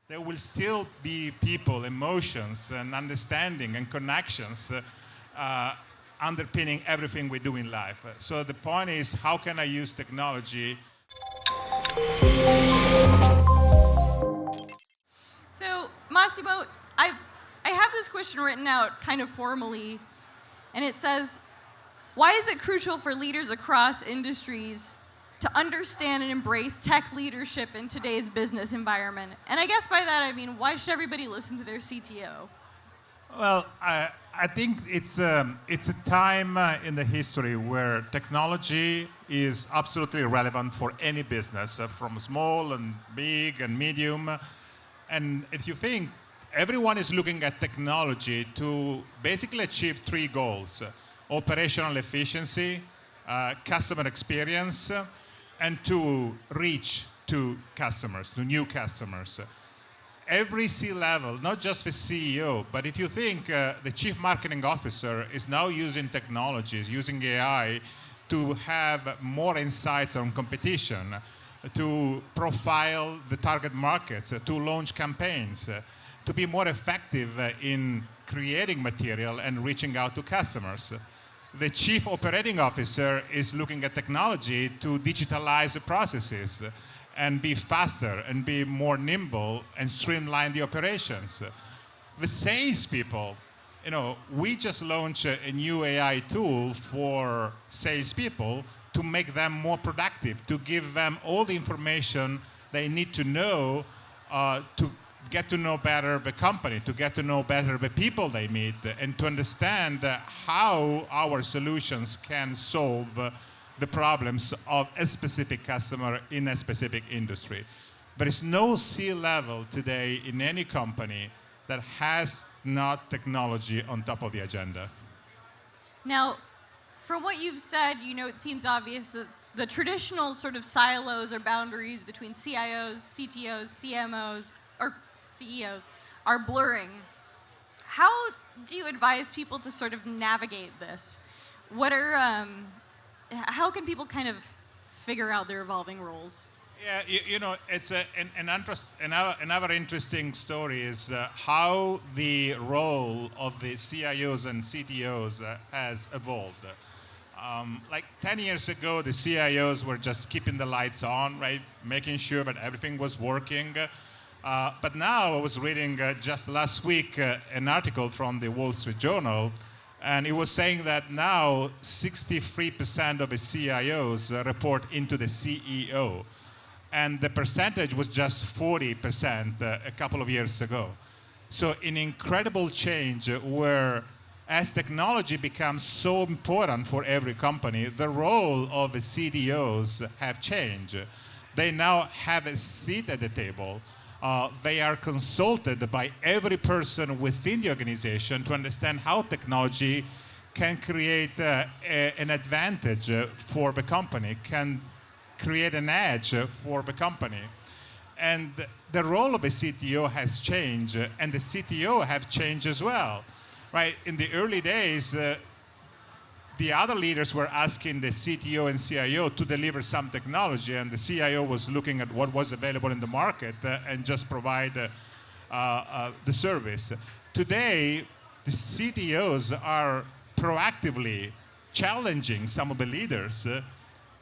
there will still be people, emotions, and understanding and connections underpinning everything we do in life. So the point is, how can I use technology? So, Massimo, I have this question written out kind of formally, and it says, why is it crucial for leaders across industries to understand and embrace tech leadership in today's business environment? And I guess by that I mean, why should everybody listen to their CTO? Well, I think it's a time in the history where technology is absolutely relevant for any business, from small and big and medium. And if you think, everyone is looking at technology to basically achieve three goals: operational efficiency, customer experience, and to reach to customers, to new customers. Every C-level, not just the CEO, but if you think the chief marketing officer is now using technologies, using AI to have more insights on competition, to profile the target markets, to launch campaigns, to be more effective in creating material and reaching out to customers. The chief operating officer is looking at technology to digitalize the processes and be faster and be more nimble and streamline the operations. The salespeople, we just launched a new AI tool for salespeople to make them more productive, to give them all the information they need to know to get to know better the company, to get to know better the people they meet, and to understand how our solutions can solve the problems of a specific customer in a specific industry. There is no C-level today in any company that has not technology on top of the agenda. Now, from what you've said, it seems obvious that the traditional sort of silos or boundaries between CIOs, CTOs, CMOs, or CEOs are blurring. How do you advise people to sort of navigate this? How can people kind of figure out their evolving roles? Yeah, it's another interesting story is how the role of the CIOs and CTOs has evolved. Like 10 years ago, the CIOs were just keeping the lights on, right? Making sure that everything was working. But now I was reading just last week an article from the Wall Street Journal, and it was saying that now 63% of the CIOs report into the CEO. And the percentage was just 40% a couple of years ago. So an incredible change where as technology becomes so important for every company, the role of the CDOs have changed. They now have a seat at the table. They are consulted by every person within the organization to understand how technology can create an advantage for the company, can create an edge for the company. And the role of a CTO has changed, and the CTO have changed as well. Right? In the early days, the other leaders were asking the CTO and CIO to deliver some technology, and the CIO was looking at what was available in the market and just provide the service. Today, the CTOs are proactively challenging some of the leaders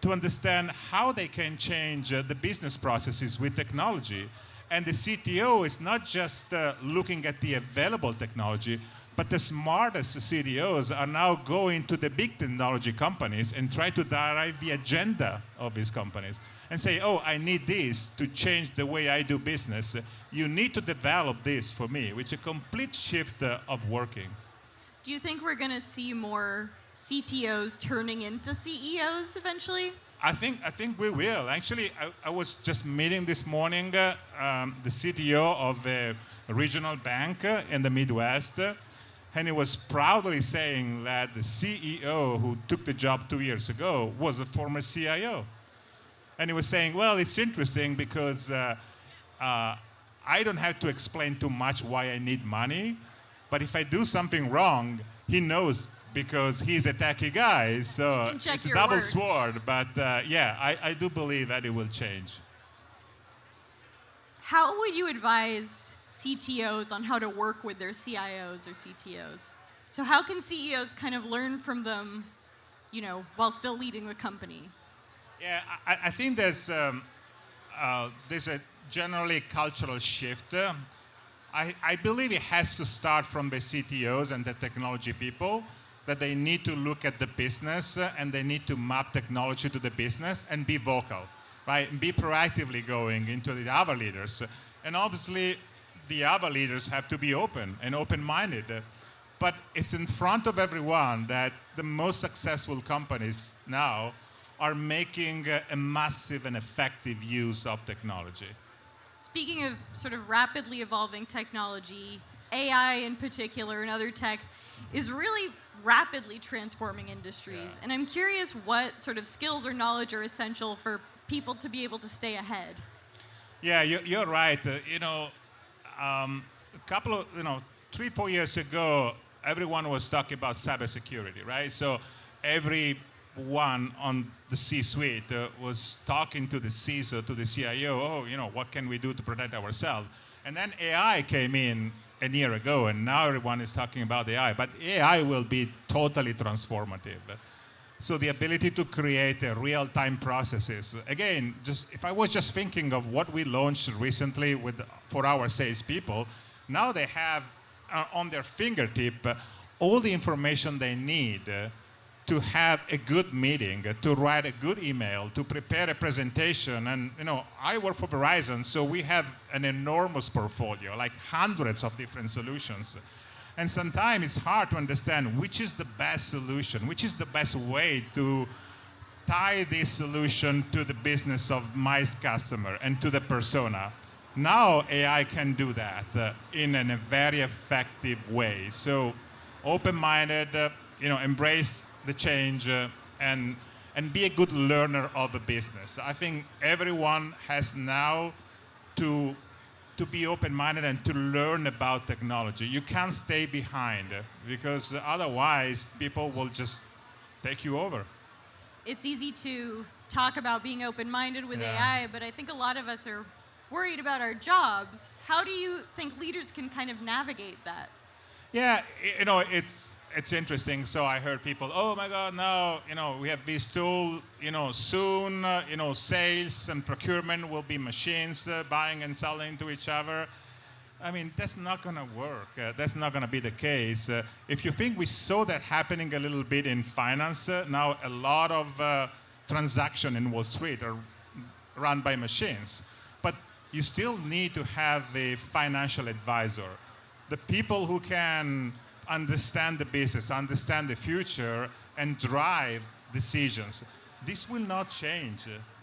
to understand how they can change the business processes with technology. And the CTO is not just looking at the available technology, but the smartest CTOs are now going to the big technology companies and try to drive the agenda of these companies and say, oh, I need this to change the way I do business. You need to develop this for me, which is a complete shift of working. Do you think we're going to see more CTOs turning into CEOs eventually? I think we will. Actually, I was just meeting this morning the CTO of a regional bank in the Midwest, and he was proudly saying that the CEO who took the job 2 years ago was a former CIO. And he was saying, well, it's interesting because I don't have to explain too much why I need money, but if I do something wrong, he knows because he's a techie guy. So it's a double sword, but yeah, I do believe that it will change. how would you advise CTOs on how to work with their CIOs or CTOs? So how can CEOs kind of learn from them, while still leading the company? Yeah, I think there's a generally cultural shift. I believe it has to start from the CTOs and the technology people, that they need to look at the business and they need to map technology to the business and be vocal, right? And be proactively going into the other leaders. And obviously, the other leaders have to be open and open-minded. But it's in front of everyone that the most successful companies now are making a massive and effective use of technology. Speaking of sort of rapidly evolving technology, AI in particular and other tech is really rapidly transforming industries. Yeah. And I'm curious what sort of skills or knowledge are essential for people to be able to stay ahead. Yeah, you're right. A couple of, 3-4 years ago, everyone was talking about cybersecurity, right? So everyone on the C-suite was talking to the CISO, to the CIO, what can we do to protect ourselves? And then AI came in a year ago, and now everyone is talking about AI. But AI will be totally transformative. So the ability to create real-time processes. Again, if I was just thinking of what we launched recently for our salespeople, now they have on their fingertip all the information they need to have a good meeting, to write a good email, to prepare a presentation. And I work for Verizon, so we have an enormous portfolio, like hundreds of different solutions. And sometimes it's hard to understand which is the best solution, which is the best way to tie this solution to the business of my customer and to the persona. Now AI can do that in a very effective way. So open-minded, embrace the change and be a good learner of the business. I think everyone has now to be open-minded and to learn about technology. You can't stay behind because otherwise people will just take you over. It's easy to talk about being open-minded with Yeah. AI, but I think a lot of us are worried about our jobs. How do you think leaders can kind of navigate that? Yeah, it's interesting. So I heard people, oh my God, now we have this tool. Soon, sales and procurement will be machines buying and selling to each other. I mean, that's not going to work. That's not going to be the case. If you think we saw that happening a little bit in finance, now a lot of transactions in Wall Street are run by machines. But you still need to have a financial advisor. The people who can understand the business, understand the future, and drive decisions. This will not change.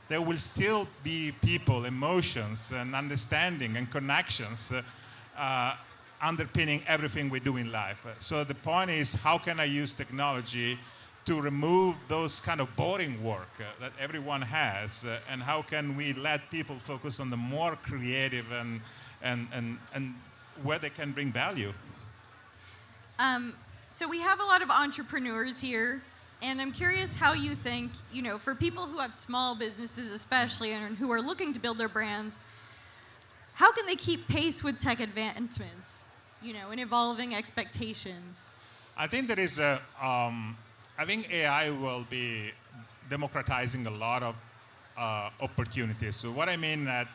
There will still be people, emotions, and understanding and connections underpinning everything we do in life. So the point is, how can I use technology to remove those kind of boring work that everyone has, and how can we let people focus on the more creative and where they can bring value? So we have a lot of entrepreneurs here, and I'm curious how you think, for people who have small businesses especially and who are looking to build their brands, how can they keep pace with tech advancements, and evolving expectations? I think there is I think AI will be democratizing a lot of opportunities. So what I mean that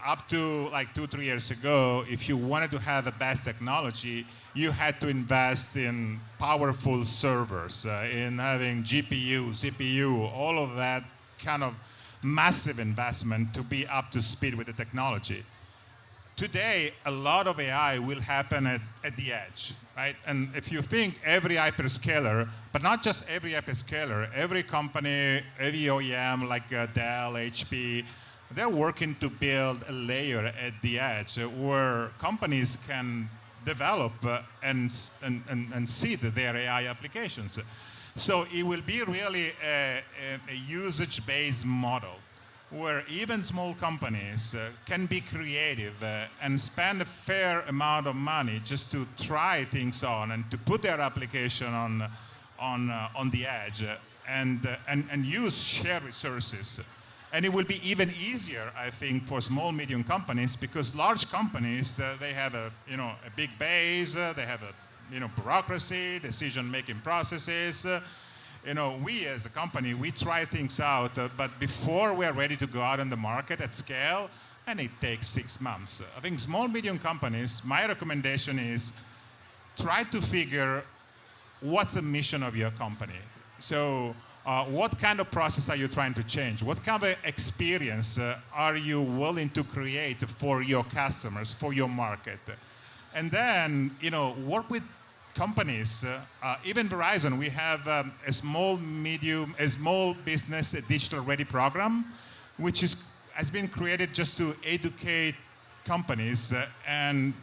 up to like 2-3 years ago, if you wanted to have the best technology, you had to invest in powerful servers, in having GPU, CPU, all of that kind of massive investment to be up to speed with the technology. Today, a lot of AI will happen at the edge, right? And if you think every hyperscaler, but not just every hyperscaler, every company, every OEM like Dell, HP, they're working to build a layer at the edge where companies can develop and seed their AI applications. So it will be really a usage-based model where even small companies can be creative and spend a fair amount of money just to try things on and to put their application on the edge and use shared resources. And it will be even easier, I think, for small, medium companies, because large companies, they have a big base, they have a bureaucracy, decision-making processes. We as a company, we try things out, but before we are ready to go out in the market at scale, and it takes 6 months. I think small, medium companies, my recommendation is try to figure what's the mission of your company. So what kind of process are you trying to change? What kind of experience are you willing to create for your customers, for your market? And then, work with companies. Even Verizon, we have a small business digital ready program, which has been created just to educate companies and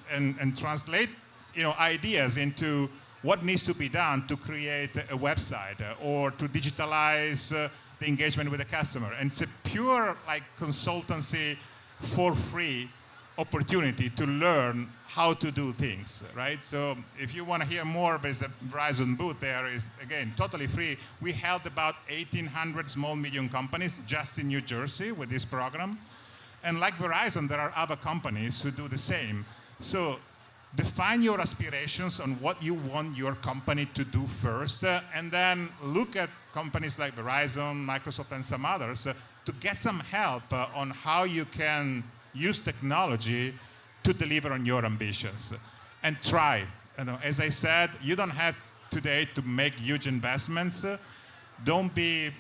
translate ideas into what needs to be done to create a website or to digitalize the engagement with the customer. And it's a pure consultancy for free opportunity to learn how to do things, right? So if you want to hear more, there's a Verizon booth there. Is again totally free. We helped about 1,800 small, medium companies just in New Jersey with this program. And like Verizon, there are other companies who do the same. So define your aspirations on what you want your company to do first, and then look at companies like Verizon, Microsoft, and some others to get some help on how you can use technology to deliver on your ambitions. And try. As I said, you don't have today to make huge investments. Don't be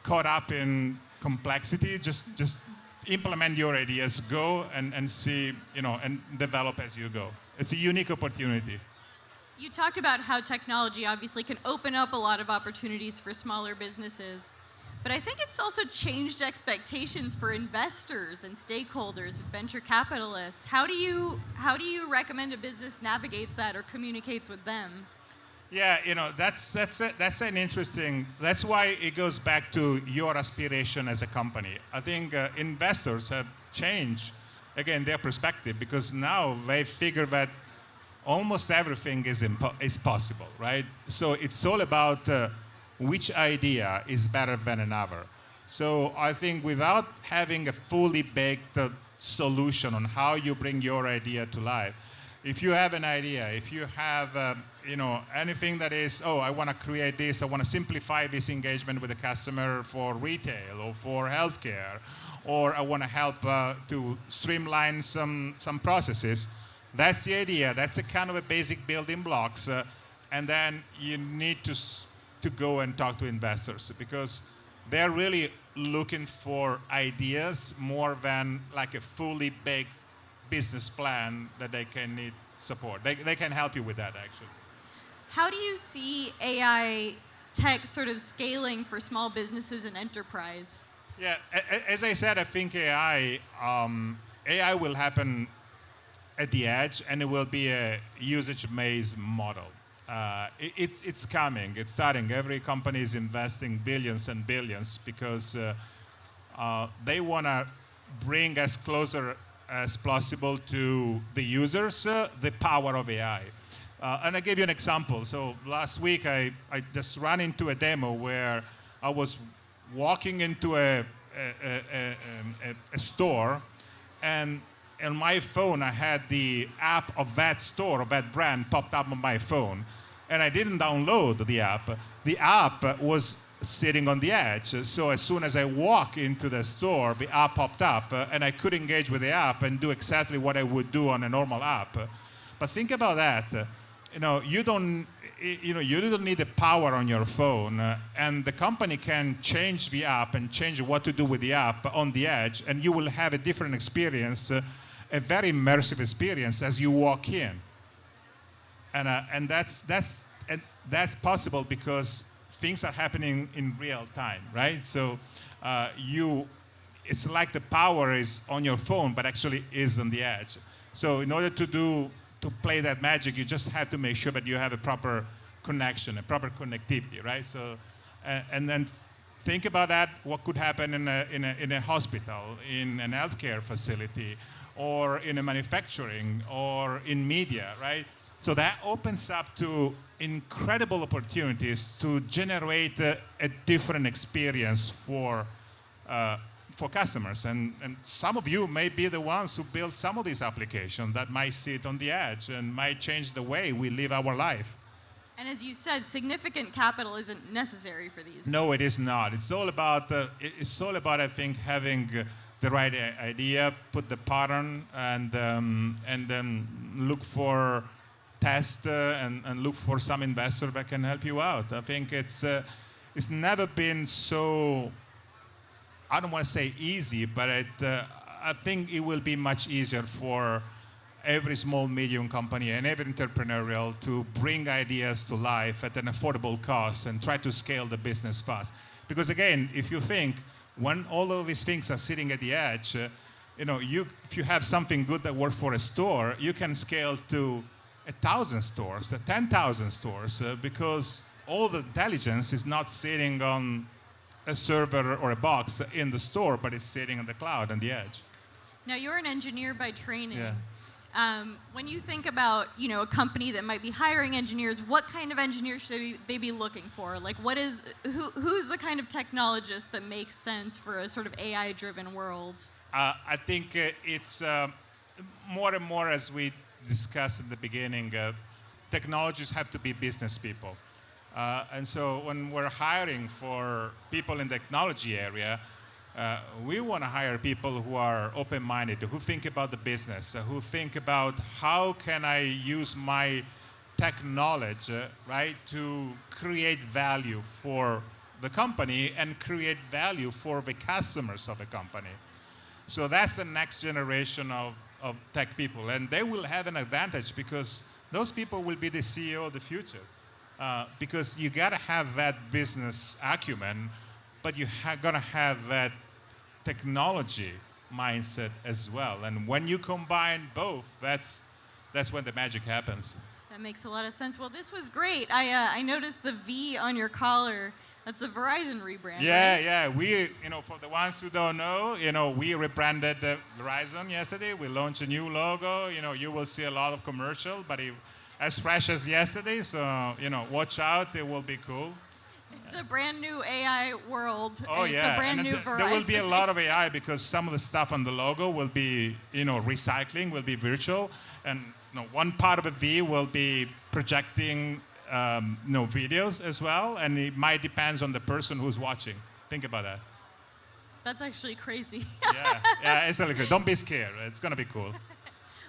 caught up in complexity. Just implement your ideas, go and see, and develop as you go. It's a unique opportunity. You talked about how technology obviously can open up a lot of opportunities for smaller businesses, but I think it's also changed expectations for investors and stakeholders, venture capitalists. How do you recommend a business navigates that or communicates with them? Yeah, that's an interesting. That's why it goes back to your aspiration as a company. I think investors have changed again their perspective, because now they figure that almost everything is possible, right? So it's all about which idea is better than another. So I think without having a fully baked solution on how you bring your idea to life, if you have an idea, if you have anything that is, I want to create this, I want to simplify this engagement with the customer for retail or for healthcare, or I want to help to streamline some processes, that's the idea. That's a kind of a basic building blocks, and then you need to go and talk to investors, because they're really looking for ideas more than like a fully baked business plan that they can need support. They can help you with that, actually. How do you see AI tech sort of scaling for small businesses and enterprise? Yeah, as I said, I think AI will happen at the edge, and it will be a usage-based model. It's coming. It's starting. Every company is investing billions and billions because they want to bring as closer as possible to the users the power of AI. And I give you an example. So last week I just ran into a demo where I was walking into a store, and on my phone I had the app of that store, of that brand, popped up on my phone. And I didn't download the app. The app was sitting on the edge. So as soon as I walk into the store, the app popped up, and I could engage with the app and do exactly what I would do on a normal app. But think about that. You don't need the power on your phone, and the company can change the app and change what to do with the app on the edge, and you will have a different experience, a very immersive experience as you walk in. And that's possible because things are happening in real time, right? So it's like the power is on your phone, but actually is on the edge. So in order to play that magic, you just have to make sure that you have a proper connection, a proper connectivity, right? So, and then think about that. What could happen in a hospital, in an healthcare facility, or in a manufacturing, or in media, right? So that opens up to incredible opportunities to generate a different experience for for customers. And some of you may be the ones who build some of these applications that might sit on the edge and might change the way we live our life. And as you said, significant capital isn't necessary for these. No, it is not. It's all about, I think, having the right idea, put the pattern, and then look for test and look for some investor that can help you out. I think it's never been so, I don't want to say easy, but I think it will be much easier for every small, medium company and every entrepreneurial to bring ideas to life at an affordable cost and try to scale the business fast. Because again, if you think, when all of these things are sitting at the edge, if you have something good that works for a store, you can scale to 1,000 stores, 10,000 stores, because all the intelligence is not sitting on a server or a box in the store, but it's sitting on the cloud on the edge. Now, you're an engineer by training. Yeah. When you think about, a company that might be hiring engineers, what kind of engineers should they be looking for? Like, who's the kind of technologist that makes sense for a sort of AI-driven world? I think it's more and more, as we discussed in the beginning, technologists have to be business people. And so when we're hiring for people in the technology area, we want to hire people who are open-minded, who think about the business, who think about how can I use my tech knowledge, right, to create value for the company and create value for the customers of the company. So that's the next generation of tech people, and they will have an advantage because those people will be the CEO of the future. Because you got to have that business acumen, but you got to have that technology mindset as well. And when you combine both, that's when the magic happens. That makes a lot of sense. Well, this was great. I noticed the V on your collar. That's a Verizon rebrand. Yeah, right? yeah. We, for the ones who don't know, we rebranded Verizon yesterday. We launched a new logo. You will see a lot of commercial, but as fresh as yesterday. So, watch out. It will be cool. It's a brand new AI world. Oh, and yeah. It's a brand new Verizon. There will be a lot of AI because some of the stuff on the logo will be, recycling, will be virtual. And one part of a V will be projecting videos as well. And it might depend on the person who's watching. Think about that. That's actually crazy. yeah, it's really good. Don't be scared. It's going to be cool.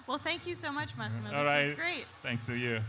Well, thank you so much, Massimo. All This right. was great. Thanks to you.